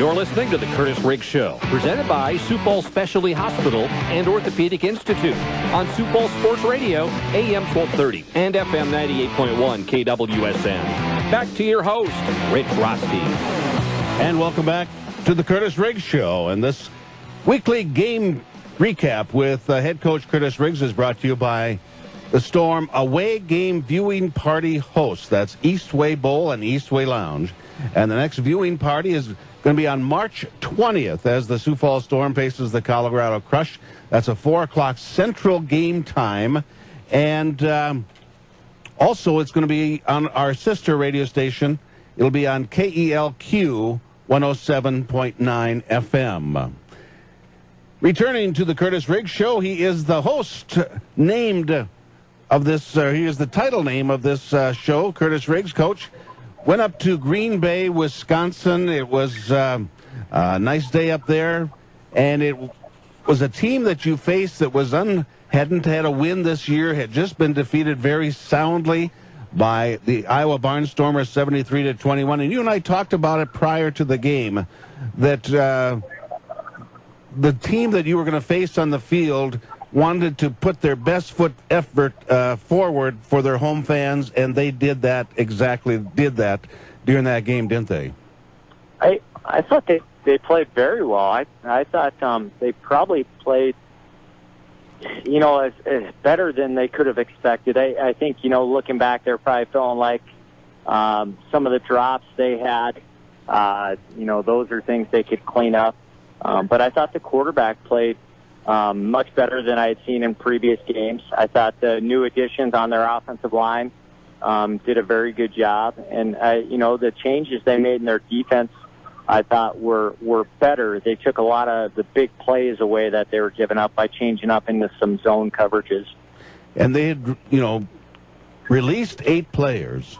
You're listening to the Kirtuss Riggs Show, presented by Sioux Falls Specialty Hospital and Orthopedic Institute on Sioux Falls Sports Radio, AM 1230 and FM 98.1 KWSN. Back to your host, Rick Roste. And welcome back to the Kirtuss Riggs Show. And this weekly game recap with head coach Kirtuss Riggs is brought to you by the Storm Away Game Viewing Party host. That's Eastway Bowl and Eastway Lounge. And the next viewing party is going to be on March 20th as the Sioux Falls Storm faces the Colorado Crush. That's a 4 o'clock Central game time. And also it's going to be on our sister radio station. It'll be on KELQ 107.9 FM. Returning to the Kirtuss Riggs Show, he is the host named of this, he is the title name of this show, Kirtuss Riggs. Coach, went up to Green Bay, Wisconsin. It was a nice day up there, and it was a team that you faced that was hadn't had a win this year, had just been defeated very soundly by the Iowa Barnstormers 73-21. And you and I talked about it prior to the game, that the team that you were going to face on the field wanted to put their best foot effort forward for their home fans, and they did that during that game, didn't they? I thought they played very well. I thought they probably played, as better than they could have expected. I think, looking back, they're probably feeling like some of the drops they had, those are things they could clean up. But I thought the quarterback played much better than I had seen in previous games. I thought the new additions on their offensive line did a very good job. And, the changes they made in their defense, I thought were better. They took a lot of the big plays away that they were giving up by changing up into some zone coverages. And they had, released 8 players,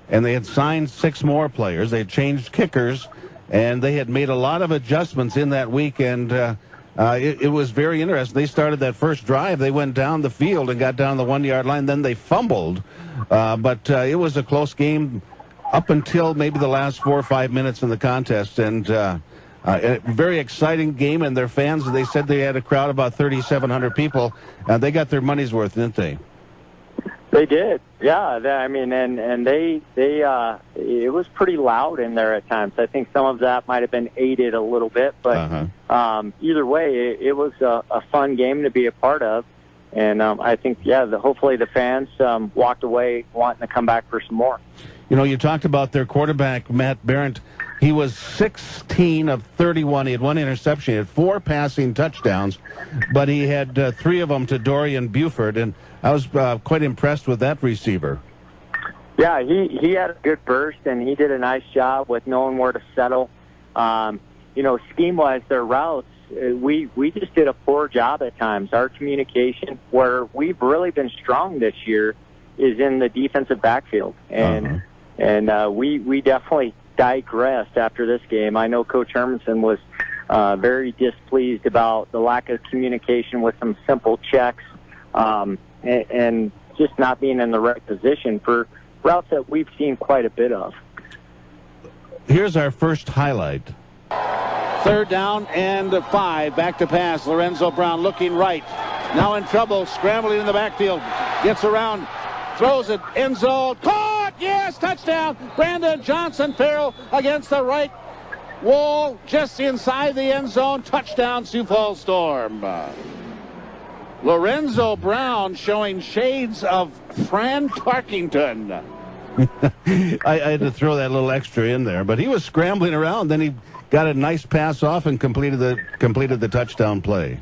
and they had signed 6 more players. They had changed kickers, and they had made a lot of adjustments in that week, and it was very interesting. They started that first drive. They went down the field and got down the 1-yard line. Then they fumbled, but it was a close game up until maybe the last 4 or 5 minutes in the contest, and a very exciting game. And their fans, they said they had a crowd of about 3,700 people. They got their money's worth, didn't they? They did, yeah. And they it was pretty loud in there at times. I think some of that might have been aided a little bit, but either way, it was a fun game to be a part of. And I think, hopefully the fans walked away wanting to come back for some more. You talked about their quarterback, Matt Barrett. He was 16 of 31. He had 1 interception. He had 4 passing touchdowns, but he had 3 of them to Dorian Buford, and I was quite impressed with that receiver. Yeah, he had a good burst, and he did a nice job with knowing where to settle. Scheme-wise, their routes, we just did a poor job at times. Our communication, where we've really been strong this year, is in the defensive backfield, and we definitely digressed after this game. I know Coach Hermanson was very displeased about the lack of communication with some simple checks and just not being in the right position for routes that we've seen quite a bit of. Here's our first highlight. 3rd down and 5. Back to pass. Lorenzo Brown looking right. Now in trouble. Scrambling in the backfield. Gets around. Throws it. End zone. Caught! Yes! Touchdown! Brandon Johnson Farrell against the right wall. Just inside the end zone. Touchdown, Sioux Falls Storm. Lorenzo Brown showing shades of Fran Tarkington. I had to throw that little extra in there, but he was scrambling around. Then he got a nice pass off and completed the touchdown play.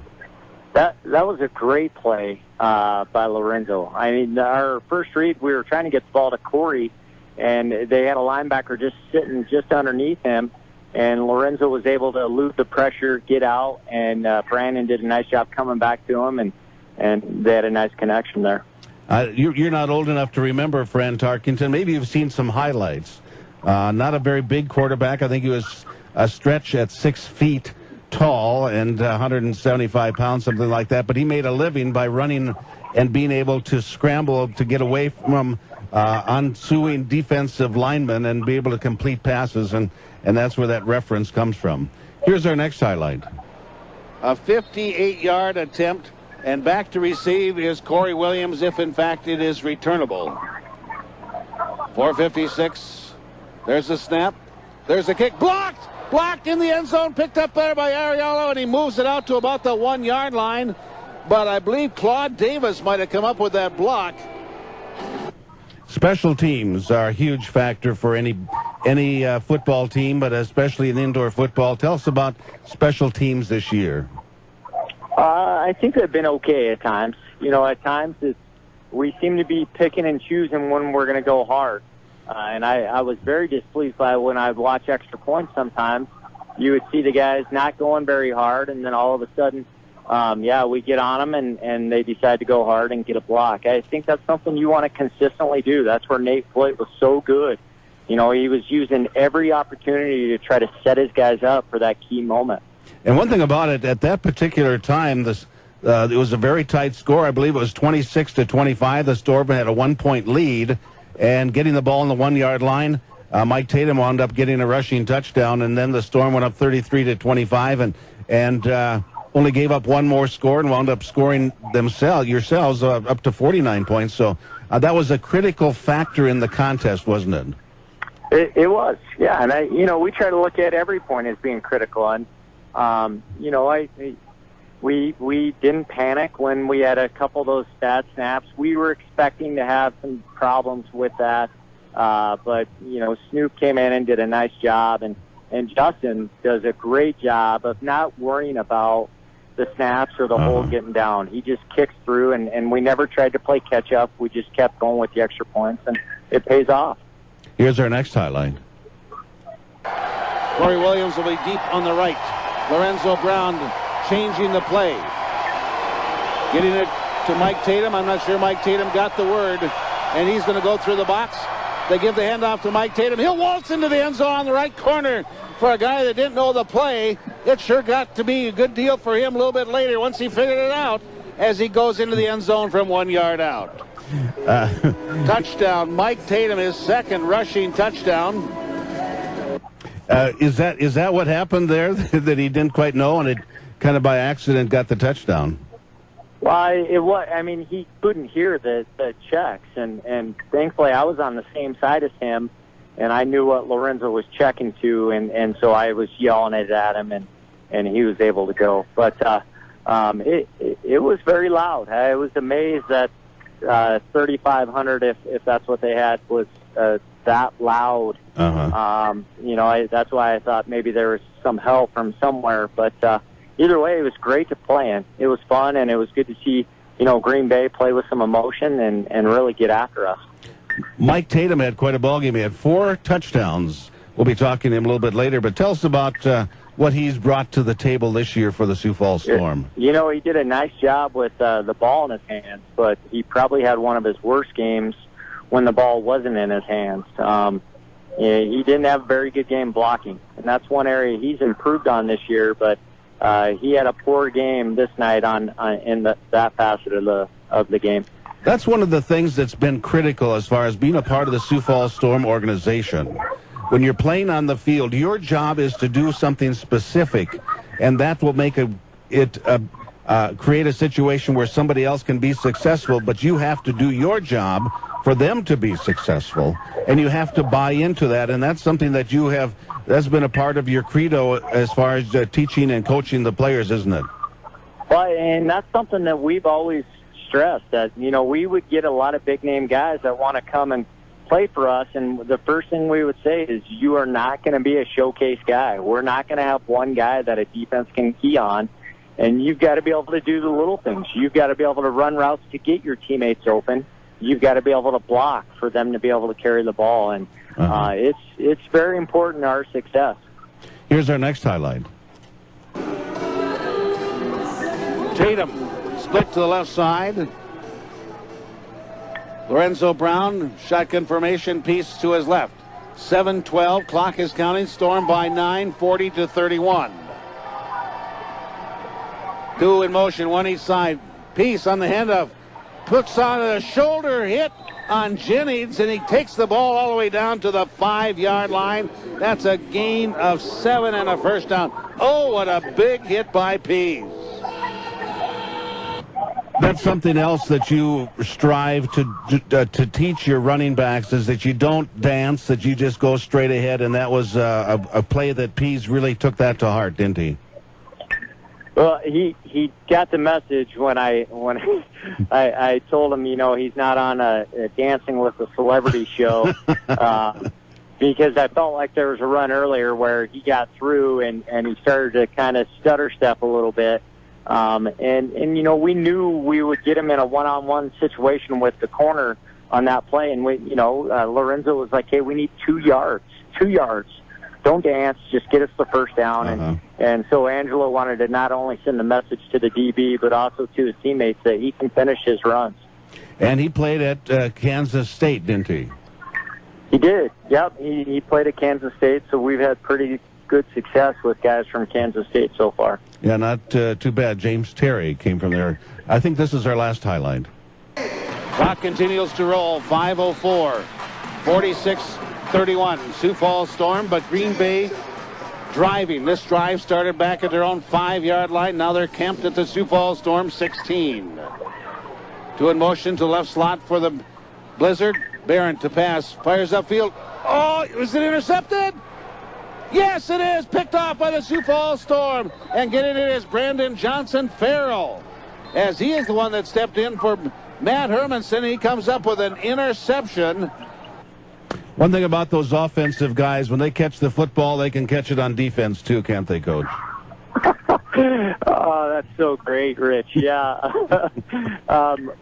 That was a great play by Lorenzo. I mean, our first read, we were trying to get the ball to Corey, and they had a linebacker just sitting just underneath him, and Lorenzo was able to elude the pressure, get out, and Brandon did a nice job coming back to him, and they had a nice connection there. You're not old enough to remember Fran Tarkington. Maybe you've seen some highlights. Not a very big quarterback. I think he was a stretch at 6 feet tall and 175 pounds, something like that. But he made a living by running and being able to scramble to get away from ensuing defensive linemen and be able to complete passes, and that's where that reference comes from. Here's our next highlight. A 58-yard attempt, and back to receive is Corey Williams if, in fact, it is returnable. 4:56. There's the snap. There's the kick. Blocked! Blocked in the end zone. Picked up there by Ariello, and he moves it out to about the 1-yard line. But I believe Claude Davis might have come up with that block. Special teams are a huge factor for any football team, but especially in indoor football. Tell us about special teams this year. I think they've been okay at times. You know, at times we seem to be picking and choosing when we're going to go hard. And I was very displeased by when I watch extra points sometimes. You would see the guys not going very hard, and then all of a sudden, we get on them, and they decide to go hard and get a block. I think that's something you want to consistently do. That's where Nate Floyd was so good. You know, he was using every opportunity to try to set his guys up for that key moment. And one thing about it, at that particular time, it was a very tight score. I believe it was 26-25. The Storm had a 1-point lead, and getting the ball on the 1-yard line, Mike Tatum wound up getting a rushing touchdown, and then the Storm went up 33-25, and only gave up one more score and wound up scoring yourselves up to 49 points. So that was a critical factor in the contest, wasn't it? It was, yeah. And we try to look at every point as being critical. And we didn't panic when we had a couple of those bad snaps. We were expecting to have some problems with that, but Snoop came in and did a nice job, and Justin does a great job of not worrying about the snaps or the hole getting down. He just kicks through, and we never tried to play catch up. We just kept going with the extra points, and it pays off. Here's our next highlight. Corey Williams will be deep on the right. Lorenzo Brown changing the play. Getting it to Mike Tatum. I'm not sure Mike Tatum got the word, and he's going to go through the box. They give the handoff to Mike Tatum. He'll waltz into the end zone on the right corner. For a guy that didn't know the play, it sure got to be a good deal for him a little bit later once he figured it out as he goes into the end zone from 1 yard out. Touchdown. Mike Tatum, his second rushing touchdown. Is that what happened there, that he didn't quite know, and it kind of by accident got the touchdown? Well, he couldn't hear the checks, and thankfully I was on the same side as him, and I knew what Lorenzo was checking to, and so I was yelling it at him, and he was able to go. But it was very loud. I was amazed that 3,500, if that's what they had, was that loud. That's why I thought maybe there was some help from somewhere. But either way, it was great to play in. It was fun, and it was good to see Green Bay play with some emotion and really get after us. Mike Tatum had quite a ball game. He had 4 touchdowns. We'll be talking to him a little bit later, but tell us about what he's brought to the table this year for the Sioux Falls Storm. He did a nice job with the ball in his hands, but he probably had one of his worst games when the ball wasn't in his hands. He didn't have a very good game blocking, and that's one area he's improved on this year, but he had a poor game this night in that facet of the game. That's one of the things that's been critical as far as being a part of the Sioux Falls Storm organization. When you're playing on the field, your job is to do something specific, and that will make create a situation where somebody else can be successful, but you have to do your job for them to be successful, and you have to buy into that, and that's something that that's been a part of your credo as far as teaching and coaching the players, isn't it? Well, and that's something that we've always stressed, that we would get a lot of big name guys that want to come and play for us, and the first thing we would say is, you are not going to be a showcase guy. We're not going to have one guy that a defense can key on, and you've got to be able to do the little things. You've got to be able to run routes to get your teammates open. You've got to be able to block for them to be able to carry the ball, and it's very important to our success. Here's our next highlight. Tatum split to the left side. Lorenzo Brown, shotgun formation piece to his left. 7:12, clock is counting. Storm by 9, 40-31. 2 in motion, one each side. Piece on the handoff. puts on a shoulder hit on Jennings, and he takes the ball all the way down to the 5-yard line. That's a gain of 7 and a first down. Oh, what a big hit by Pease. That's something else that you strive to teach your running backs, is that you don't dance, that you just go straight ahead, and that was a play that Pease really took that to heart, didn't he? Well, he got the message when I told him, he's not on a Dancing with a Celebrity show, because I felt like there was a run earlier where he got through and he started to kind of stutter step a little bit. We knew we would get him in a one-on-one situation with the corner on that play. And Lorenzo was like, hey, we need 2 yards. Don't dance, just get us the first down. And so Angelo wanted to not only send the message to the DB, but also to his teammates that he can finish his runs. And he played at Kansas State, didn't he? He did, yep. He played at Kansas State, so we've had pretty good success with guys from Kansas State so far. Yeah, not too bad. James Terry came from there. I think this is our last highlight. Clock continues to roll, 5:04, 46-31. Sioux Falls Storm, but Green Bay driving. This drive started back at their own 5-yard line. Now they're camped at the Sioux Falls Storm 16. 2 in motion to left slot for the Blizzard. Barron to pass, fires upfield. Oh, is it intercepted? Yes, it is. Picked off by the Sioux Falls Storm. And getting it is Brandon Johnson-Farrell, as he is the one that stepped in for Matt Hermanson. He comes up with an interception. One thing about those offensive guys, when they catch the football, they can catch it on defense too, can't they, Coach? Oh, that's so great, Rich. Yeah.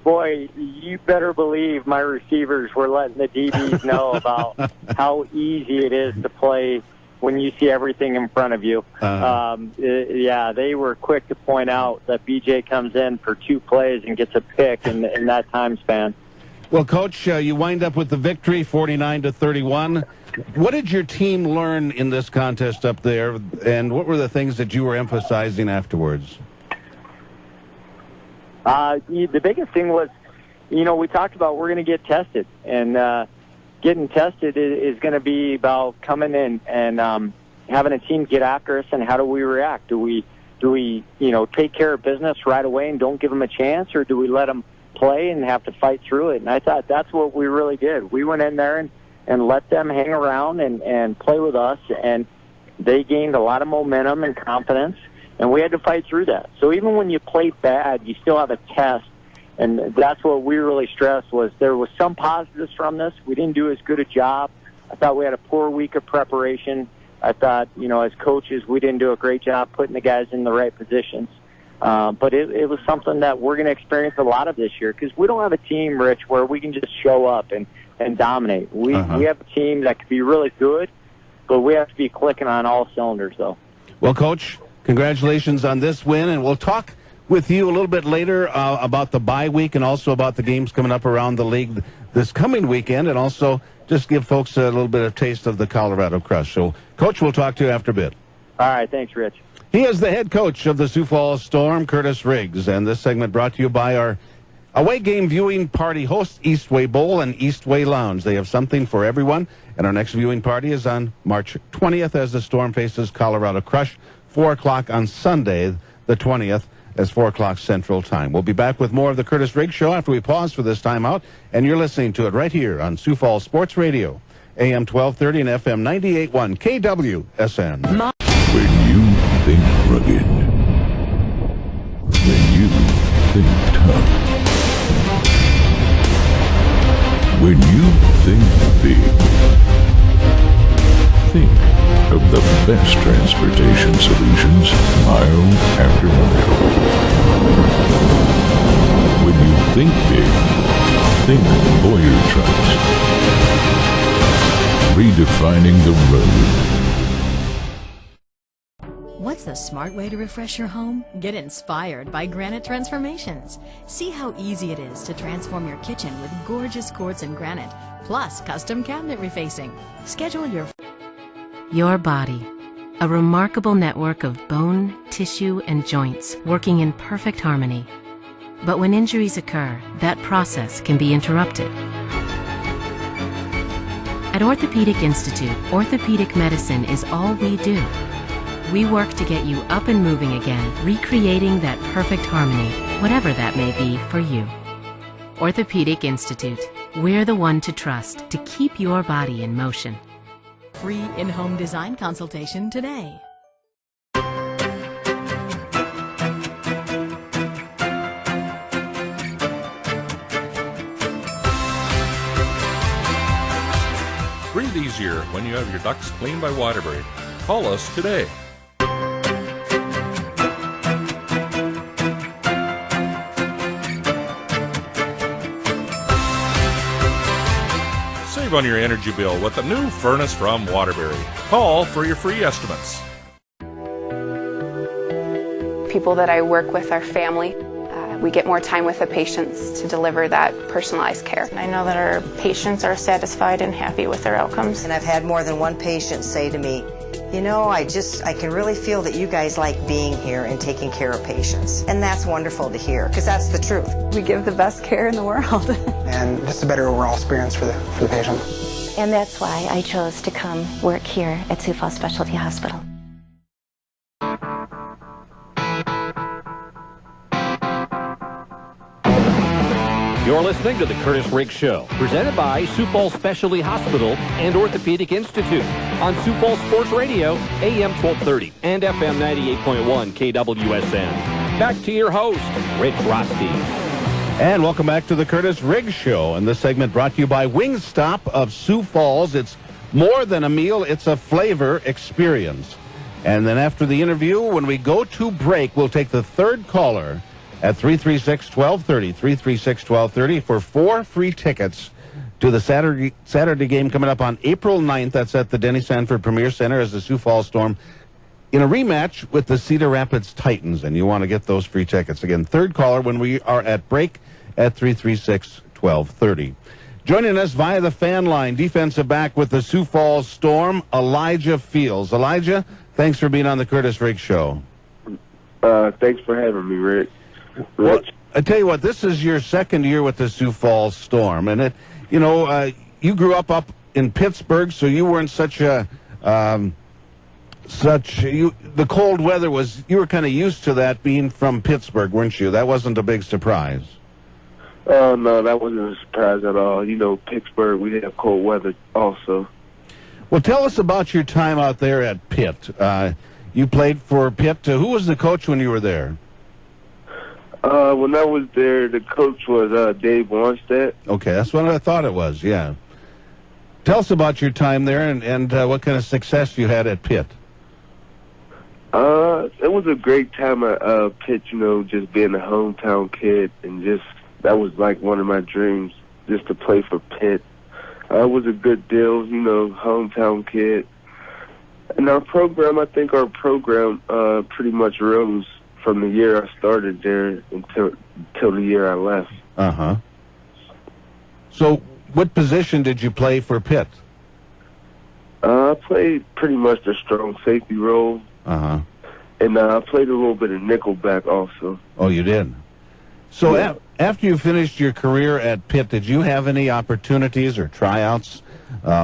Boy, you better believe my receivers were letting the DBs know about how easy it is to play when you see everything in front of you. Yeah, they were quick to point out that BJ comes in for 2 plays and gets a pick in that time span. Well, Coach, you wind up with the victory, 49-31. What did your team learn in this contest up there, and what were the things that you were emphasizing afterwards? The biggest thing was, we talked about we're going to get tested, and getting tested is going to be about coming in and having a team get after us, and how do we react? Do we take care of business right away and don't give them a chance, or do we let them play and have to fight through it? And I thought that's what we really did. We went in there and let them hang around and play with us, and they gained a lot of momentum and confidence, and we had to fight through that. So even when you played bad, you still have a test, and that's what we really stressed. Was there was some positives from this. We didn't do as good a job. I thought we had a poor week of preparation. I thought, as coaches, we didn't do a great job putting the guys in the right positions. But it was something that we're going to experience a lot of this year, because we don't have a team, Rich, where we can just show up and dominate. We have a team that could be really good, but we have to be clicking on all cylinders, though. Well, Coach, congratulations on this win, and we'll talk with you a little bit later about the bye week and also about the games coming up around the league this coming weekend, and also just give folks a little bit of taste of the Colorado Crush. So, Coach, we'll talk to you after a bit. All right, thanks, Rich. He is the head coach of the Sioux Falls Storm, Kirtuss Riggs, and this segment brought to you by our away game viewing party hosts, Eastway Bowl and Eastway Lounge. They have something for everyone, and our next viewing party is on March 20th as the Storm faces Colorado Crush, 4 o'clock on Sunday, the 20th, as 4 o'clock Central Time. We'll be back with more of the Kirtuss Riggs Show after we pause for this timeout, and you're listening to it right here on Sioux Falls Sports Radio, AM 1230 and FM 98.1 KWSN. When you think rugged, when you think tough, when you think big, think of the best transportation solutions, mile after mile. When you think big, think Boyer Trucks. Redefining the road. What's the smart way to refresh your home? Get inspired by Granite Transformations. See how easy it is to transform your kitchen with gorgeous quartz and granite, plus custom cabinet refacing. Schedule your body. A remarkable network of bone, tissue, and joints working in perfect harmony. But when injuries occur, that process can be interrupted. At Orthopedic Institute, orthopedic medicine is all we do. We work to get you up and moving again, recreating that perfect harmony, whatever that may be for you. Orthopedic Institute, we're the one to trust to keep your body in motion. Free in-home design consultation today. Breathe easier when you have your ducts cleaned by Waterbury. Call us today. Save on your energy bill with a new furnace from Waterbury. Call for your free estimates. People that I work with are family. We get more time with the patients to deliver that personalized care. I know that our patients are satisfied and happy with their outcomes. And I've had more than one patient say to me, you know, I can really feel that you guys like being here and taking care of patients. And that's wonderful to hear, because that's the truth. We give the best care in the world. And just a better overall experience for the patient. And that's why I chose to come work here at Sioux Falls Specialty Hospital. You're listening to the Kirtuss Riggs Show, presented by Sioux Falls Specialty Hospital and Orthopedic Institute on Sioux Falls Sports Radio, AM 1230 and FM 98.1 KWSN. Back to your host, Rich Roste. And welcome back to the Kirtuss Riggs Show. And this segment brought to you by Wingstop of Sioux Falls. It's more than a meal, it's a flavor experience. And then after the interview, when we go to break, we'll take the third caller at 336-1230, 336-1230 for 4 free tickets to the Saturday game coming up on April 9th. That's at the Denny Sanford Premier Center as the Sioux Falls Storm in a rematch with the Cedar Rapids Titans. And you want to get those free tickets. Again, third caller when we are at break at 336-1230. Joining us via the fan line, defensive back with the Sioux Falls Storm, Elijah Fields. Elijah, thanks for being on the Kirtuss Riggs Show. Thanks for having me, Rick. Well, I tell you what, this is your second year with the Sioux Falls Storm, and you grew up in Pittsburgh, so you weren't the cold weather you were kind of used to that being from Pittsburgh, weren't you? That wasn't a big surprise. No, that wasn't a surprise at all. You know, Pittsburgh, we have cold weather also. Well, tell us about your time out there at Pitt. You played for Pitt. Who was the coach when you were there? When I was there, the coach was Dave Wannstedt. Okay, that's what I thought it was, yeah. Tell us about your time there and what kind of success you had at Pitt. It was a great time at Pitt, just being a hometown kid, and that was like one of my dreams, just to play for Pitt. It was a good deal, hometown kid. And I think our program pretty much rose from the year I started there until the year I left. Uh-huh. So what position did you play for Pitt? I played pretty much the strong safety role. Uh-huh. And I played a little bit of nickelback also. Oh, you did? So yeah. After you finished your career at Pitt, did you have any opportunities or tryouts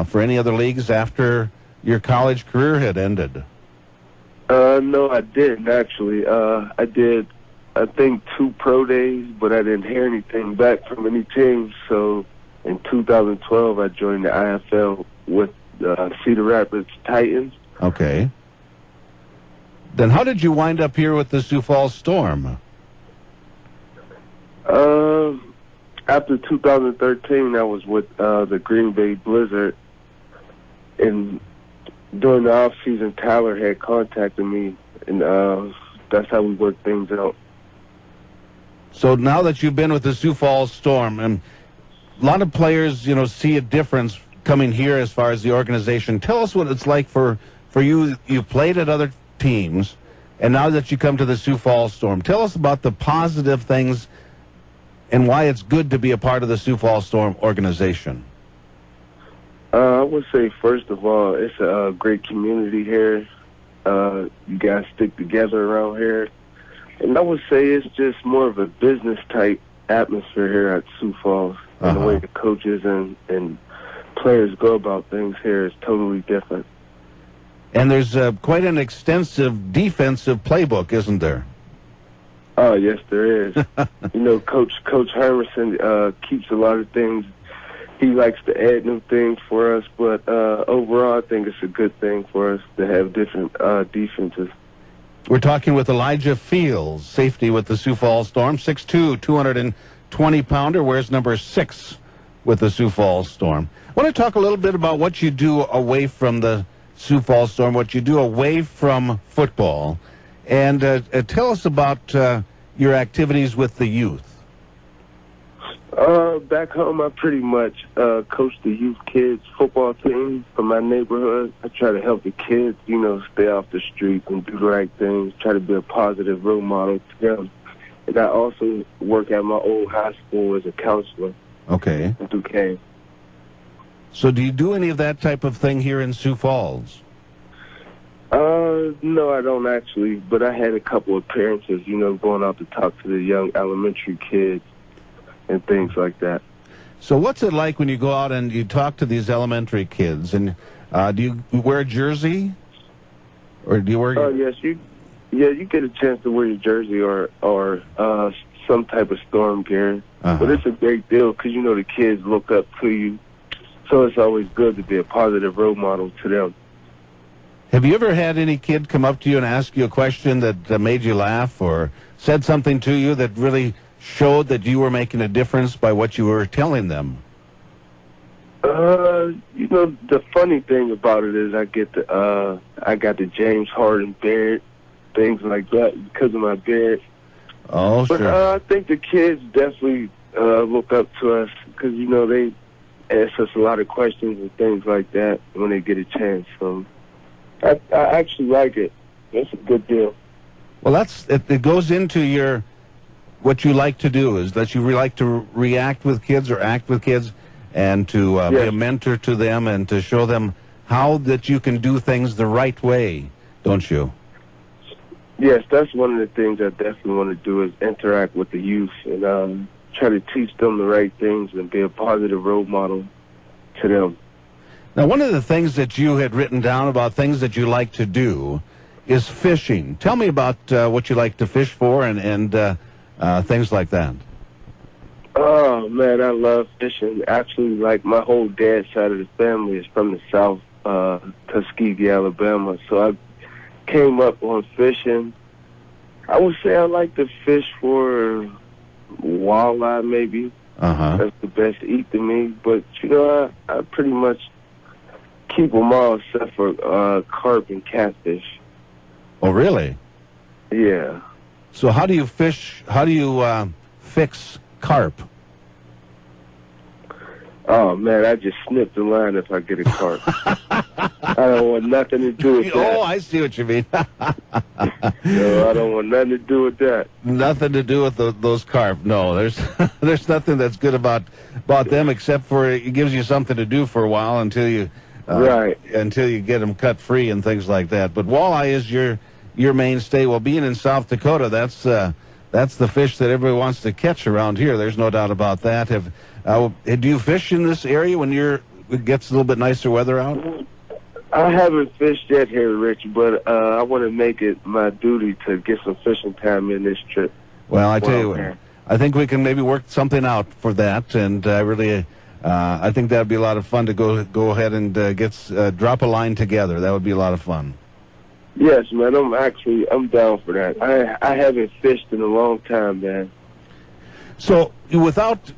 for any other leagues after your college career had ended? No, I didn't, actually. I did, I think, 2 pro days, but I didn't hear anything back from any teams. So in 2012, I joined the IFL with Cedar Rapids Titans. Okay. Then how did you wind up here with the Sioux Falls Storm? After 2013, I was with the Green Bay Blizzard, and during the off-season, Tyler had contacted me, and that's how we worked things out. So now that you've been with the Sioux Falls Storm, and a lot of players, see a difference coming here as far as the organization. Tell us what it's like for you. You played at other teams, and now that you come to the Sioux Falls Storm, tell us about the positive things and why it's good to be a part of the Sioux Falls Storm organization. I would say, first of all, it's a great community here. You guys stick together around here. And I would say it's just more of a business-type atmosphere here at Sioux Falls. And the way the coaches and players go about things here is totally different. And there's quite an extensive defensive playbook, isn't there? Oh, yes, there is. You know, Coach Hermerson keeps a lot of things. He likes to add new things for us, but overall, I think it's a good thing for us to have different defenses. We're talking with Elijah Fields, safety with the Sioux Falls Storm, 6'2", 220-pounder, wears number 6 with the Sioux Falls Storm. I want to talk a little bit about what you do away from the Sioux Falls Storm, what you do away from football, and tell us about your activities with the youth. Back home, I pretty much coach the youth kids football team for my neighborhood. I try to help the kids, you know, stay off the street and do the right things, try to be a positive role model to them. And I also work at my old high school as a counselor. Okay. In Duquesne. So do you do any of that type of thing here in Sioux Falls? No, I don't actually, but I had a couple appearances, you know, going out to talk to the young elementary kids and things like that. So what's it like when you go out and you talk to these elementary kids? And do you wear a jersey? Or do you wear... Oh, yes, you get a chance to wear your jersey or some type of Storm gear. But it's a great deal because, you know, the kids look up to you. So it's always good to be a positive role model to them. Have you ever had any kid come up to you and ask you a question that made you laugh or said something to you that really showed that you were making a difference by what you were telling them? You know, the funny thing about it is I got the James Harden beard, things like that because of my beard. Oh, but, sure. I think the kids definitely look up to us because, you know, they ask us a lot of questions and things like that when they get a chance. So I actually like it. It's a good deal. Well, it goes into what you like to do is that you like to react with kids or act with kids and to be a mentor to them and to show them how that you can do things the right way, don't you? Yes, that's one of the things I definitely want to do is interact with the youth and try to teach them the right things and be a positive role model to them. Now, one of the things that you had written down about things that you like to do is fishing. Tell me about what you like to fish for and things like that. Oh, man, I love fishing. Actually, like, my whole dad's side of the family is from the South, Tuskegee, Alabama. So I came up on fishing. I would say I like to fish for walleye, maybe. That's the best eat to me. But, you know, I pretty much keep them all except for carp and catfish. Oh, really? Yeah. So how do you fish? How do you fix carp? Oh, man, I just snip the line if I get a carp. I don't want nothing to do with that. Oh, I see what you mean. No, I don't want nothing to do with that. Nothing to do with those carp. No, there's nothing that's good about them except for it gives you something to do for a while until you until you get them cut free and things like that. But walleye is your mainstay. Well, being in South Dakota, that's the fish that everybody wants to catch around here. There's no doubt about that. Do you fish in this area when it gets a little bit nicer weather out? I haven't fished yet here, Rich, but I want to make it my duty to get some fishing time in this trip. Well, I tell you what, I think we can maybe work something out for that, and I think that'd be a lot of fun to go ahead and drop a line together. That would be a lot of fun. Yes, man, I'm down for that. I haven't fished in a long time, man. So, without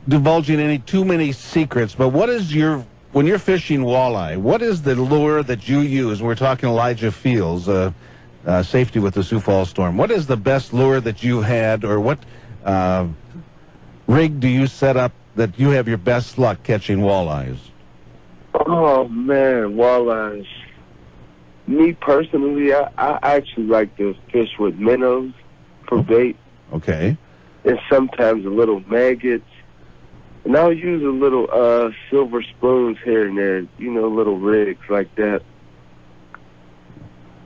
divulging too many secrets, but when you're fishing walleye, what is the lure that you use? We're talking Elijah Fields, safety with the Sioux Falls Storm. What is the best lure that you had, or what rig do you set up that you have your best luck catching walleyes? Oh, man, walleyes. Me personally, I actually like to fish with minnows for bait. Okay. And sometimes a little maggots. And I'll use a little silver spoons here and there, you know, little rigs like that.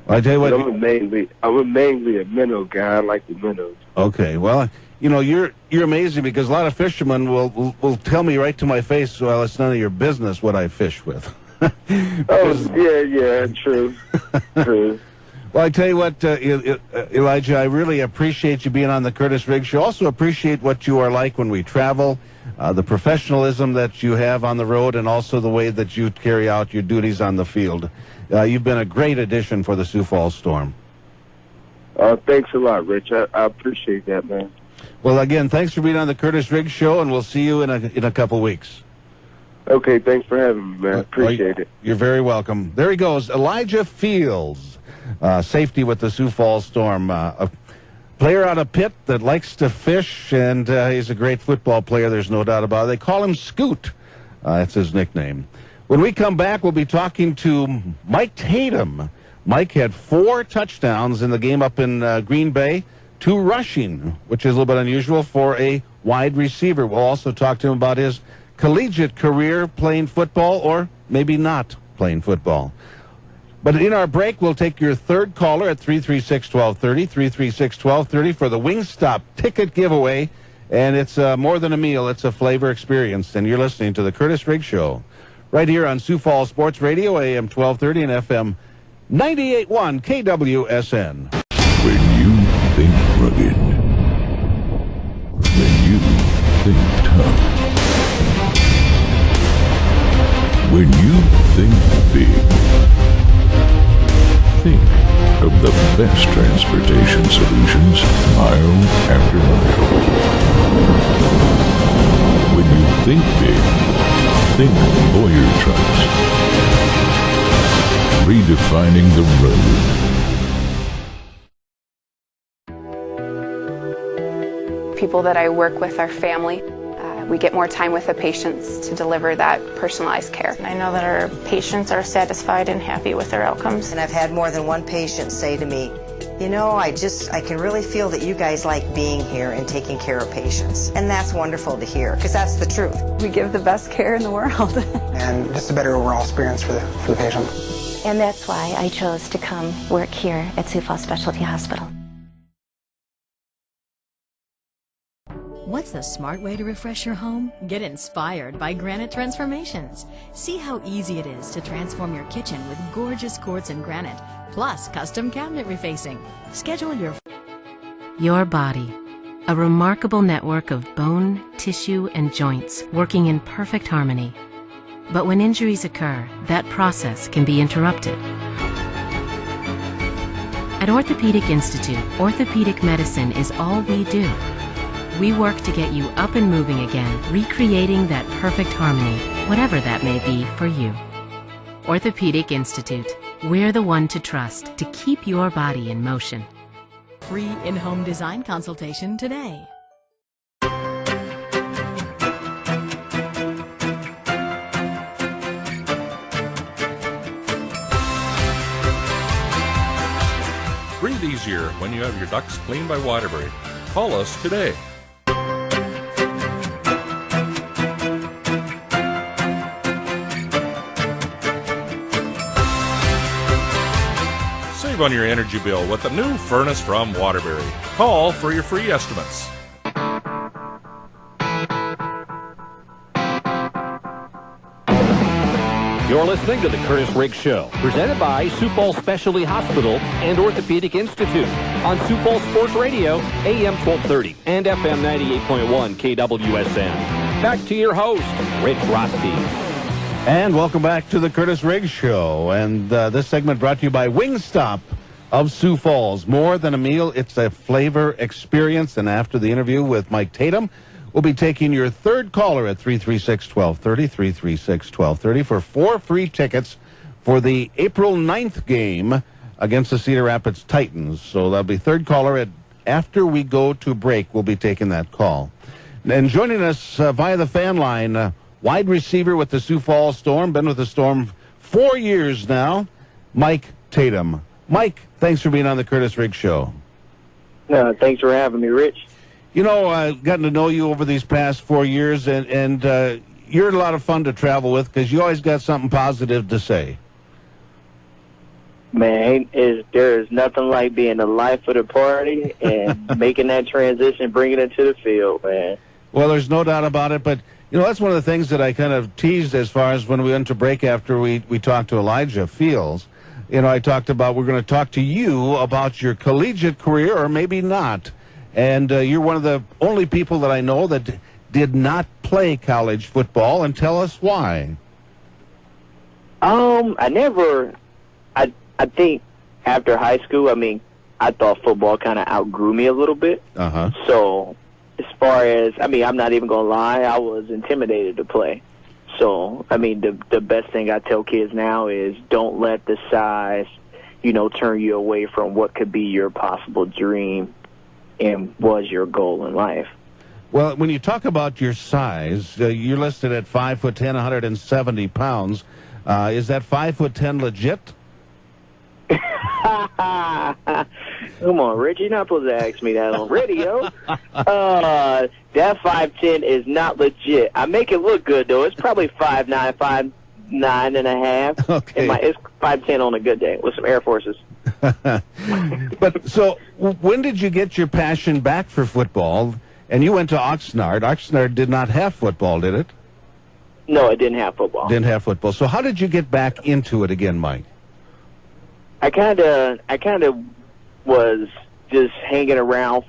Well, I tell you what. I'm mainly a minnow guy. I like the minnows. Okay, well, you know, you're amazing because a lot of fishermen will tell me right to my face, well, it's none of your business what I fish with. Yeah, true. True. Well, I tell you what, Elijah, I really appreciate you being on the Kirtuss Riggs Show. Also appreciate what you are like when we travel, the professionalism that you have on the road, and also the way that you carry out your duties on the field. You've been a great addition for the Sioux Falls Storm. Thanks a lot, Rich. I appreciate that, man. Well, again, thanks for being on the Kirtuss Riggs Show, and we'll see you in a couple weeks. Okay, thanks for having me, man. Appreciate it. You're very welcome. There he goes, Elijah Fields, safety with the Sioux Falls Storm. A player out of Pitt that likes to fish, and he's a great football player, there's no doubt about it. They call him Scoot. That's his nickname. When we come back, we'll be talking to Mike Tatum. Mike had 4 touchdowns in the game up in Green Bay, 2 rushing, which is a little bit unusual for a wide receiver. We'll also talk to him about his collegiate career playing football, or maybe not playing football. But in our break, we'll take your third caller at 336-1230, 336-1230 for the Wingstop ticket giveaway. And it's more than a meal, it's a flavor experience. And you're listening to the Kirtuss Riggs Show right here on Sioux Falls Sports Radio, AM 1230 and FM 98.1 KWSN. When you think rugged, when you think tough, when you think big, think of the best transportation solutions mile after mile. When you think big, think Boyer Trucks. Redefining the road. People that I work with are family. We get more time with the patients to deliver that personalized care. I know that our patients are satisfied and happy with their outcomes. And I've had more than one patient say to me, you know, I can really feel that you guys like being here and taking care of patients. And that's wonderful to hear, because that's the truth. We give the best care in the world. And just a better overall experience for the patient. And that's why I chose to come work here at Sioux Falls Specialty Hospital. What's the smart way to refresh your home? Get inspired by Granite Transformations. See how easy it is to transform your kitchen with gorgeous quartz and granite, plus custom cabinet refacing. Schedule Your body, a remarkable network of bone, tissue, and joints working in perfect harmony. But when injuries occur, that process can be interrupted. At Orthopedic Institute, orthopedic medicine is all we do. We work to get you up and moving again, recreating that perfect harmony, whatever that may be for you. Orthopedic Institute, we're the one to trust to keep your body in motion. free in-home design consultation today. Breathe easier when you have your ducts cleaned by Waterbury. Call us today. Save on your energy bill with the new furnace from Waterbury. Call for your free estimates. You're listening to the Kirtuss Riggs Show, presented by Sioux Falls Specialty Hospital and Orthopedic Institute on Sioux Falls Sports Radio, AM 1230 and FM 98.1 KWSN. Back to your host, Rich Roste. And welcome back to the Kirtuss Riggs Show. And this segment brought to you by Wingstop of Sioux Falls. More than a meal, it's a flavor experience. And after the interview with Mike Tatum, we'll be taking your third caller at 336-1230, 336-1230 for 4 free tickets for the April 9th game against the Cedar Rapids Titans. So that'll be third caller after we go to break. We'll be taking that call. And joining us via the fan line, wide receiver with the Sioux Falls Storm, been with the Storm 4 years now, Mike Tatum. Mike, thanks for being on the Kirtuss Riggs Show. Thanks for having me, Rich. You know, I've gotten to know you over these past 4 years, and you're a lot of fun to travel with because you always got something positive to say. Man, there is nothing like being the life of the party and making that transition, bringing it to the field, man. Well, there's no doubt about it, but, you know, that's one of the things that I kind of teased as far as when we went to break after we talked to Elijah Fields. You know, I talked about we're going to talk to you about your collegiate career, or maybe not. And you're one of the only people that I know that did not play college football, and tell us why. I think after high school, I mean, I thought football kind of outgrew me a little bit. Uh-huh. So as far as, I mean, I'm not even going to lie, I was intimidated to play. So, I mean, the best thing I tell kids now is don't let the size, you know, turn you away from what could be your possible dream and was your goal in life. Well, when you talk about your size, you're listed at 5'10", 170 pounds. Is that 5'10" legit? Come on, Rich, you're not supposed to ask me that on radio. That 5'10" is not legit. I make it look good, though. It's probably 5'9", 5'9 and a half. Okay. It's 5'10" on a good day with some Air Forces. But so when did you get your passion back for football? And you went to Oxnard. Oxnard did not have football, did it? No, it didn't have football. Didn't have football. So how did you get back into it again, Mike? I kind of was just hanging around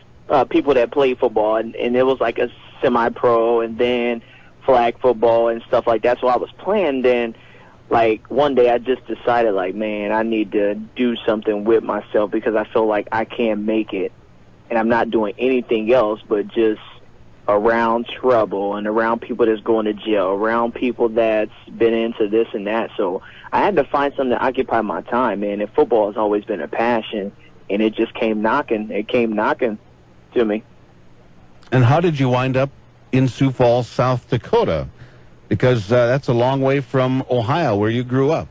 people that played football, and it was like a semi-pro and then flag football and stuff like that. So I was playing. Then, like, one day I just decided, like, man, I need to do something with myself because I feel like I can't make it, and I'm not doing anything else but just around trouble and around people that's going to jail, around people that's been into this and that. So I had to find something to occupy my time, man. And football has always been a passion, and it just came knocking. It came knocking to me. And how did you wind up in Sioux Falls, South Dakota? Because that's a long way from Ohio, where you grew up.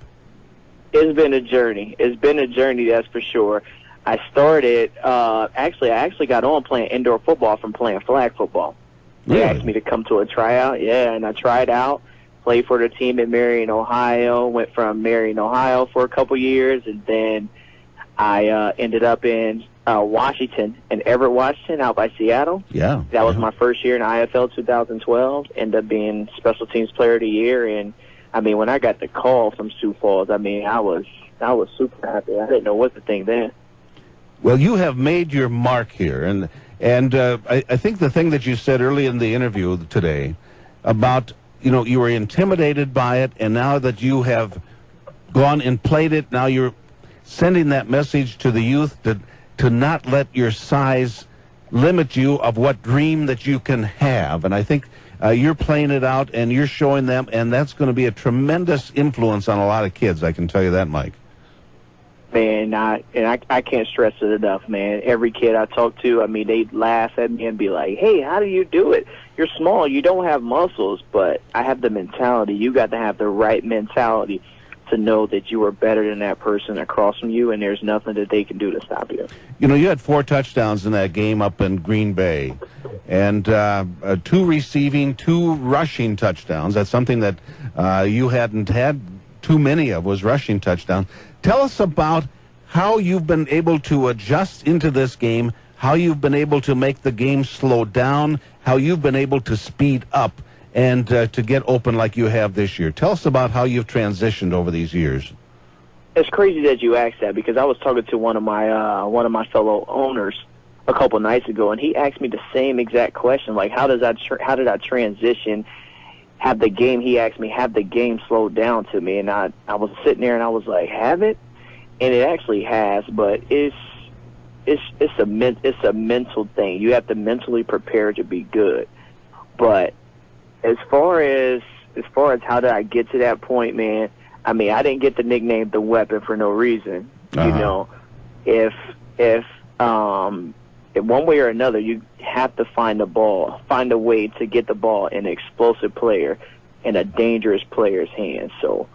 It's been a journey. It's been a journey, that's for sure. I started, I actually got on playing indoor football from playing flag football. They asked me to come to a tryout, and I tried out, played for the team in Marion, Ohio, went from Marion, Ohio for a couple years, and then I ended up in Washington, in Everett, Washington, out by Seattle. Yeah. That was my first year in IFL 2012, ended up being Special Teams Player of the Year, and, I mean, when I got the call from Sioux Falls, I mean, I was super happy. I didn't know what to think then. Well, you have made your mark here, and I think the thing that you said early in the interview today about, you know, you were intimidated by it, and now that you have gone and played it, now you're sending that message to the youth to not let your size limit you of what dream that you can have. And I think you're playing it out, and you're showing them, and that's going to be a tremendous influence on a lot of kids, I can tell you that, Mike. Man, I can't stress it enough, man. Every kid I talk to, I mean, they laugh at me and be like, hey, how do you do it? You're small. You don't have muscles. But I have the mentality. You got to have the right mentality to know that you are better than that person across from you, and there's nothing that they can do to stop you. You know, you had 4 touchdowns in that game up in Green Bay, and 2 receiving, 2 rushing touchdowns. That's something that you hadn't had too many of, was rushing touchdowns. Tell us about how you've been able to adjust into this game, how you've been able to make the game slow down, how you've been able to speed up and to get open like you have this year. Tell us about how you've transitioned over these years. It's crazy that you asked that, because I was talking to one of my fellow owners a couple nights ago, and he asked me the same exact question, like how did I transition? Have the game, he asked me, have the game slowed down to me? And I was sitting there and I was like, have it? And it actually has, but it's a mental thing. You have to mentally prepare to be good. But as far as how did I get to that point, man, I mean, I didn't get the nickname The Weapon for no reason. Uh-huh. You know, if one way or another, you have to find a way to get the ball in an explosive player, in a dangerous player's hands. So,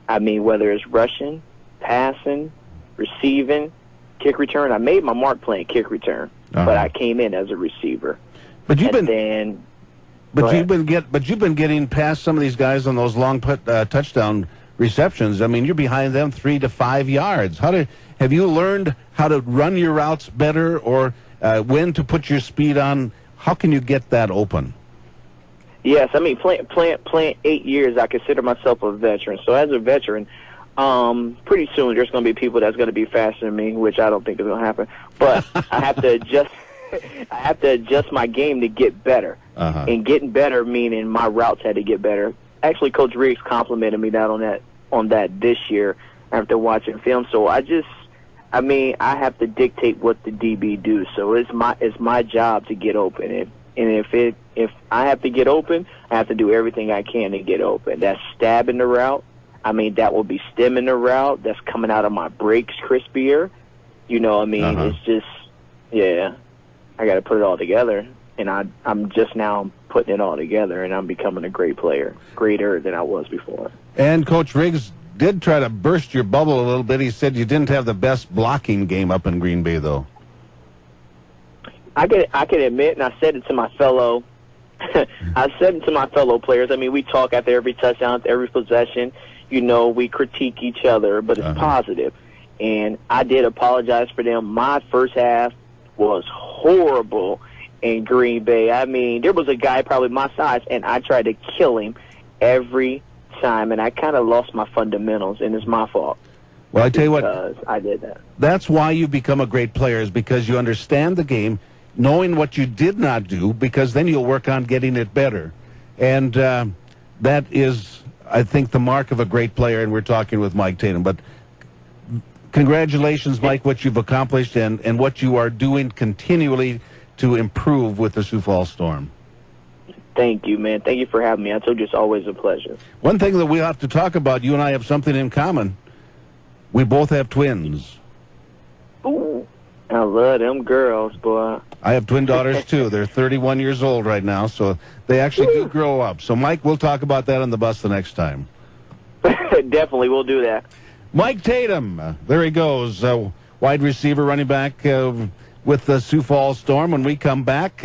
I mean, whether it's rushing, passing, receiving, kick return, I made my mark playing kick return, but I came in as a receiver. But you've been getting past some of these guys on those long touchdown receptions. I mean, you're behind them 3 to 5 yards. Have you learned how to run your routes better, or when to put your speed on? How can you get that open? Yes, I mean, playing 8 years, I consider myself a veteran. So as a veteran, pretty soon there's going to be people that's going to be faster than me, which I don't think is going to happen. But I have to adjust. I have to adjust my game to get better. And getting better meaning my routes had to get better. Actually, Coach Riggs complimented me on that this year after watching film. So I have to dictate what the DB do. So it's my job to get open. And if I have to get open, I have to do everything I can to get open. That's stabbing the route. I mean, that will be stemming the route. That's coming out of my breaks crispier. You know what I mean? It's just, yeah, I got to put it all together. And I'm just now putting it all together, and I'm becoming a great player, greater than I was before. And Coach Riggs did try to burst your bubble a little bit. He said you didn't have the best blocking game up in Green Bay, though. I can admit, and I said it to my fellow players. I mean, we talk after every touchdown, every possession. You know, we critique each other, but it's positive. And I did apologize for them. My first half was horrible in Green Bay. I mean, there was a guy probably my size, and I tried to kill him every time, and I kind of lost my fundamentals, and it's my fault. Well, I tell you what, I did that. That's why you become a great player, is because you understand the game, knowing what you did not do, because then you'll work on getting it better. And that is, I think, the mark of a great player, and we're talking with Mike Tatum. But congratulations, Mike, what you've accomplished and what you are doing continually to improve with the Sioux Falls Storm. Thank you, man. Thank you for having me. I told you it's always a pleasure. One thing that we'll have to talk about, you and I have something in common. We both have twins. Ooh, I love them girls, boy. I have twin daughters, too. They're 31 years old right now, so they actually do grow up. So, Mike, we'll talk about that on the bus the next time. Definitely, we'll do that. Mike Tatum, there he goes, wide receiver, running back with the Sioux Falls Storm. When we come back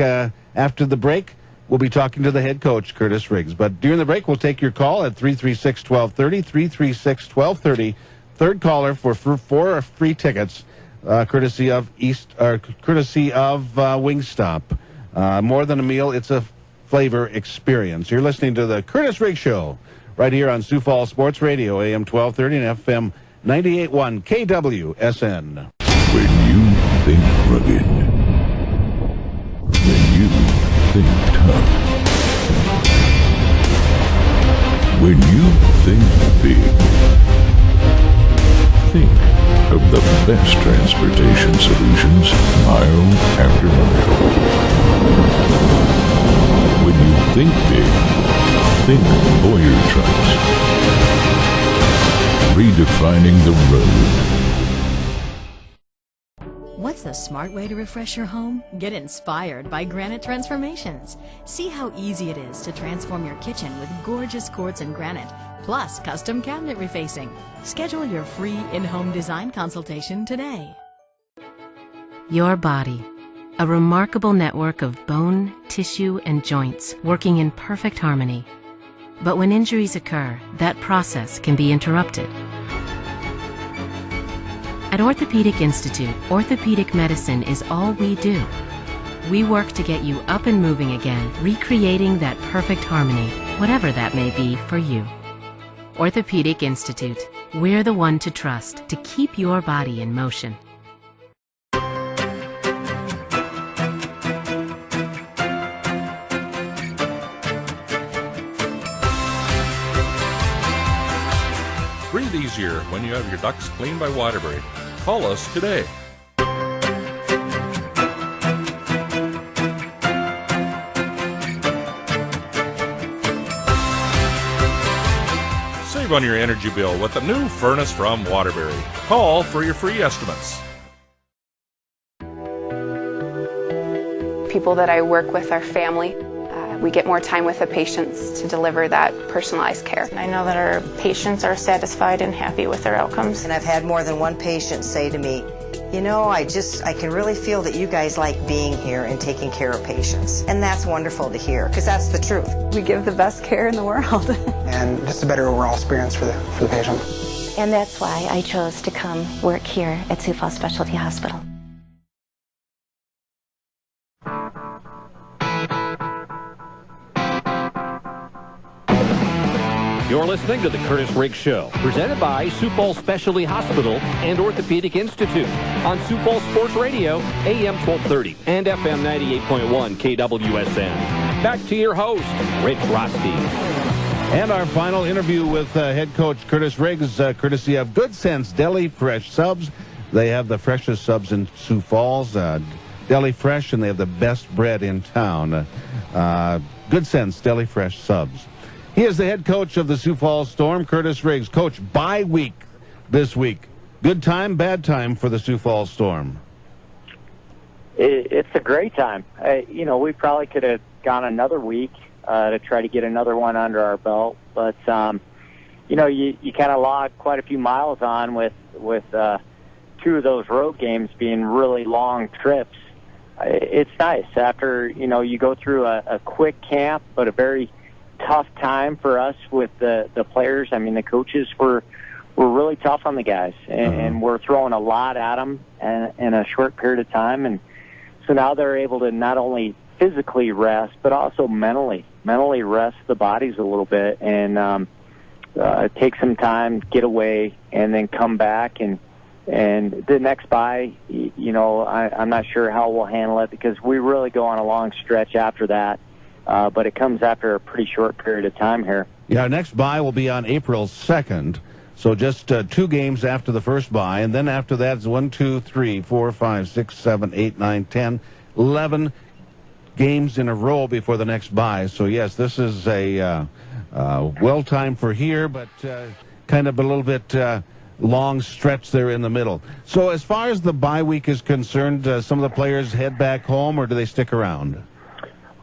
after the break, we'll be talking to the head coach, Kirtuss Riggs. But during the break, we'll take your call at 336-1230, 336-1230. Third caller for 4 free tickets, courtesy of Wingstop. More than a meal, it's a flavor experience. You're listening to the Kirtuss Riggs Show right here on Sioux Falls Sports Radio, AM 1230 and FM 98.1 KWSN. When you think rugged, when you think tough, when you think big, think of the best transportation solutions, mile after mile. When you think big, think Boyer trucks. Redefining the road. What's the smart way to refresh your home? Get inspired by Granite Transformations. See how easy it is to transform your kitchen with gorgeous quartz and granite, plus custom cabinet refacing. Schedule your free in-home design consultation today. Your body, a remarkable network of bone, tissue, and joints working in perfect harmony. But when injuries occur, that process can be interrupted. At Orthopedic Institute, orthopedic medicine is all we do. We work to get you up and moving again, recreating that perfect harmony, whatever that may be for you. Orthopedic Institute, we're the one to trust to keep your body in motion. Breathe easier when you have your ducts cleaned by Waterbury. Call us today. Save on your energy bill with the new furnace from Waterbury. Call for your free estimates. People that I work with are family. We get more time with the patients to deliver that personalized care. I know that our patients are satisfied and happy with their outcomes. And I've had more than one patient say to me, You know, I can really feel that you guys like being here and taking care of patients. And that's wonderful to hear, because that's the truth. We give the best care in the world. And just a better overall experience for the patient. And that's why I chose to come work here at Sioux Falls Specialty Hospital. You're listening to the Kirtuss Riggs Show, presented by Sioux Falls Specialty Hospital and Orthopedic Institute on Sioux Falls Sports Radio, AM 1230 and FM 98.1 KWSN. Back to your host, Rich Roste. And our final interview with head coach Kirtuss Riggs, courtesy of Good Sense Deli Fresh Subs. They have the freshest subs in Sioux Falls, Deli Fresh, and they have the best bread in town. Good Sense Deli Fresh Subs. He is the head coach of the Sioux Falls Storm, Kirtuss Riggs. Coach, bye week this week. Good time, bad time for the Sioux Falls Storm? It's a great time. We probably could have gone another week to try to get another one under our belt. But, you kind of logged quite a few miles on with two of those road games being really long trips. It's nice after, you go through a quick camp, but a very tough time for us with the players. I mean, the coaches were really tough on the guys, and we're throwing a lot at them in a short period of time. And so now they're able to not only physically rest, but also mentally rest the bodies a little bit and take some time, get away, and then come back. And the next bye, I'm not sure how we'll handle it because we really go on a long stretch after that. But it comes after a pretty short period of time here. Yeah, our next bye will be on April 2nd. So just 2 games after the first bye. And then after that is 1, 2, 3, 4, 5, 6, 7, 8, 9, 10, 11 games in a row before the next bye. So, yes, this is a well-timed for here, but kind of a little bit long stretch there in the middle. So as far as the bye week is concerned, some of the players head back home, or do they stick around?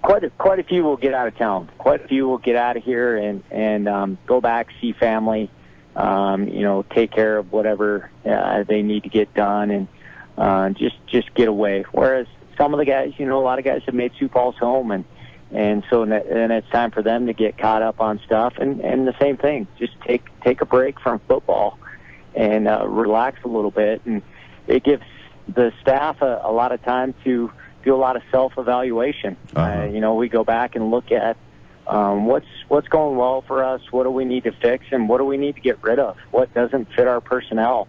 Quite a few will get out of town. Quite a few will get out of here and go back, see family, take care of whatever they need to get done, and just get away. Whereas some of the guys, a lot of guys have made Sioux Falls home, and so then it's time for them to get caught up on stuff. And the same thing, just take a break from football and relax a little bit. And it gives the staff a lot of time to do a lot of self-evaluation. We go back and look at what's going well for us, what do we need to fix, and what do we need to get rid of, what doesn't fit our personnel.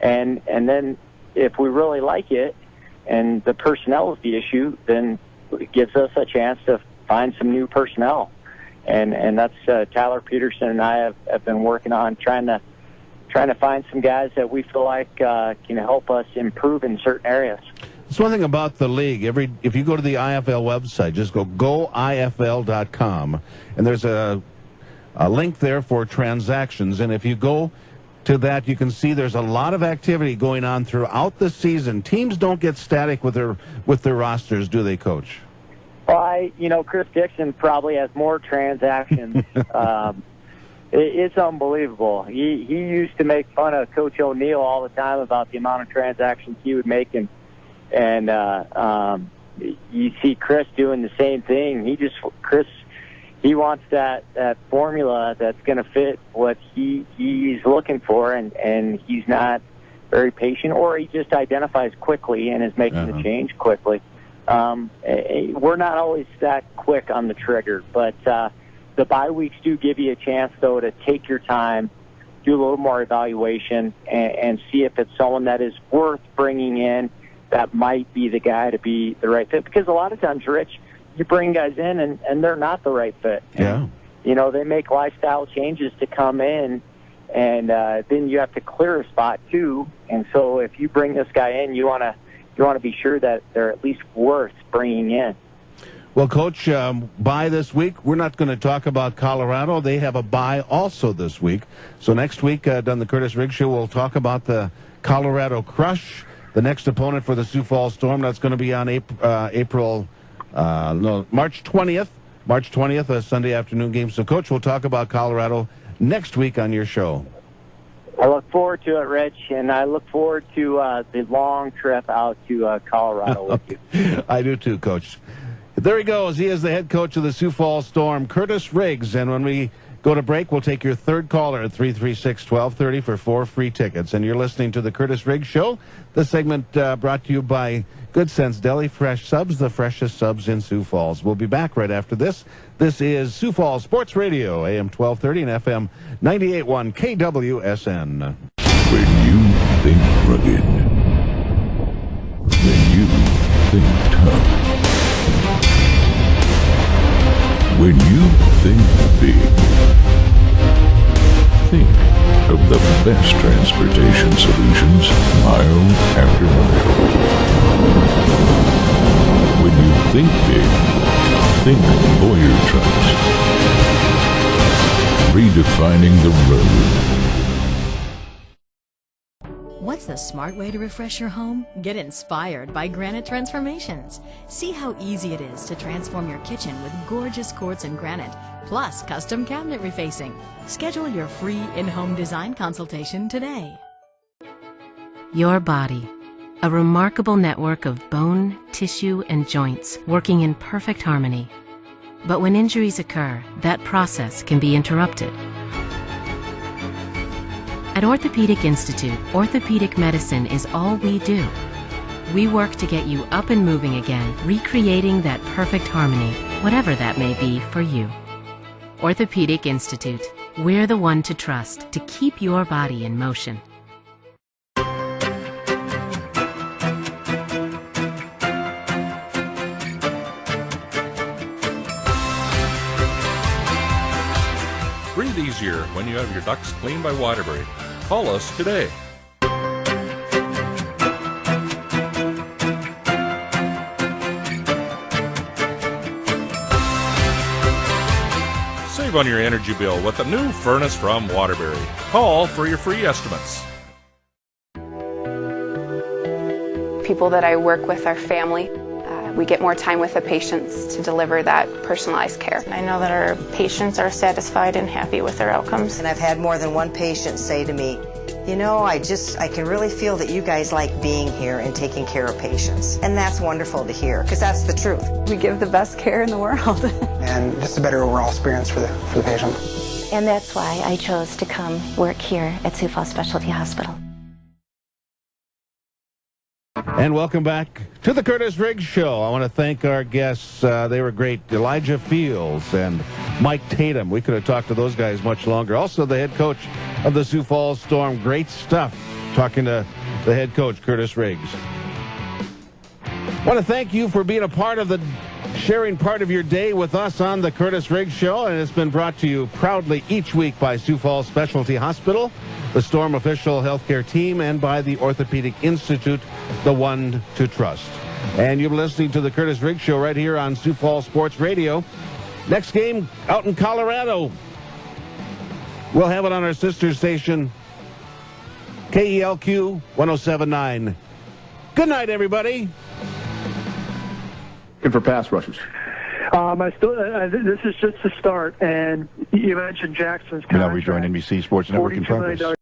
And then if we really like it and the personnel is the issue, then it gives us a chance to find some new personnel. And that's Tyler Peterson and I have been working on trying to find some guys that we feel like can help us improve in certain areas. It's one thing about the league. If you go to the IFL website, just go goifl.com, and there's a link there for transactions. And if you go to that, you can see there's a lot of activity going on throughout the season. Teams don't get static with their rosters, do they, Coach? Well, Chris Dixon probably has more transactions. It's unbelievable. He used to make fun of Coach O'Neill all the time about the amount of transactions he would make, and you see Chris doing the same thing. He wants that formula that's going to fit what he's looking for, and he's not very patient, or he just identifies quickly and is making the change quickly. We're not always that quick on the trigger, but the bye weeks do give you a chance, though, to take your time, do a little more evaluation, and see if it's someone that is worth bringing in that might be the guy to be the right fit. Because a lot of times, Rich, you bring guys in and they're not the right fit. Yeah. They make lifestyle changes to come in, and then you have to clear a spot too. And so if you bring this guy in, you want to be sure that they're at least worth bringing in. Well, Coach, bye this week. We're not going to talk about Colorado. They have a bye also this week. So next week, on the Kirtuss Riggs Show, we'll talk about the Colorado Crush. The next opponent for the Sioux Falls Storm, that's going to be on March 20th. March 20th, a Sunday afternoon game. So, Coach, we'll talk about Colorado next week on your show. I look forward to it, Rich, and I look forward to the long trip out to Colorado with you. I do too, Coach. There he goes. He is the head coach of the Sioux Falls Storm, Kirtuss Riggs. And when we go to break, we'll take your third caller at 336-1230 for 4 free tickets. And you're listening to the Kirtuss Riggs Show. The segment brought to you by Good Sense Deli Fresh Subs, the freshest subs in Sioux Falls. We'll be back right after this. This is Sioux Falls Sports Radio, AM 1230 and FM 98.1 KWSN. When you think rugged, when you think tough, when you think big, think of the best transportation solutions, mile after mile. When you think big, think Boyer Trucks. Redefining the road. What's the smart way to refresh your home? Get inspired by Granite Transformations. See how easy it is to transform your kitchen with gorgeous quartz and granite, plus custom cabinet refacing. Schedule your free in-home design consultation today. Your body. A remarkable network of bone, tissue, and joints working in perfect harmony. But when injuries occur, that process can be interrupted. At Orthopedic Institute, orthopedic medicine is all we do. We work to get you up and moving again, recreating that perfect harmony, whatever that may be for you. Orthopedic Institute. We're the one to trust to keep your body in motion. Breathe easier when you have your ducts cleaned by Waterbury. Call us today. Save on your energy bill with a new furnace from Waterbury. Call for your free estimates. People that I work with are family. We get more time with the patients to deliver that personalized care. I know that our patients are satisfied and happy with their outcomes. And I've had more than one patient say to me, you know, I can really feel that you guys like being here and taking care of patients. And that's wonderful to hear, because that's the truth. We give the best care in the world. And just a better overall experience for the patient. And that's why I chose to come work here at Sioux Falls Specialty Hospital. And welcome back to the Kirtuss Riggs Show. I want to thank our guests. They were great. Elijah Fields and Mike Tatum. We could have talked to those guys much longer. Also, the head coach of the Sioux Falls Storm. Great stuff talking to the head coach, Kirtuss Riggs. I want to thank you for being a part of sharing part of your day with us on the Kirtuss Riggs Show. And it's been brought to you proudly each week by Sioux Falls Specialty Hospital, the Storm official healthcare team, and by the Orthopedic Institute, the one to trust. And you've been listening to the Kirtuss Riggs Show right here on Sioux Falls Sports Radio. Next game out in Colorado. We'll have it on our sister station, KELQ 107.9. Good night, everybody. Good for pass rushers. This is just the start, and you mentioned Jackson's contract. Now we join NBC Sports Network in progress.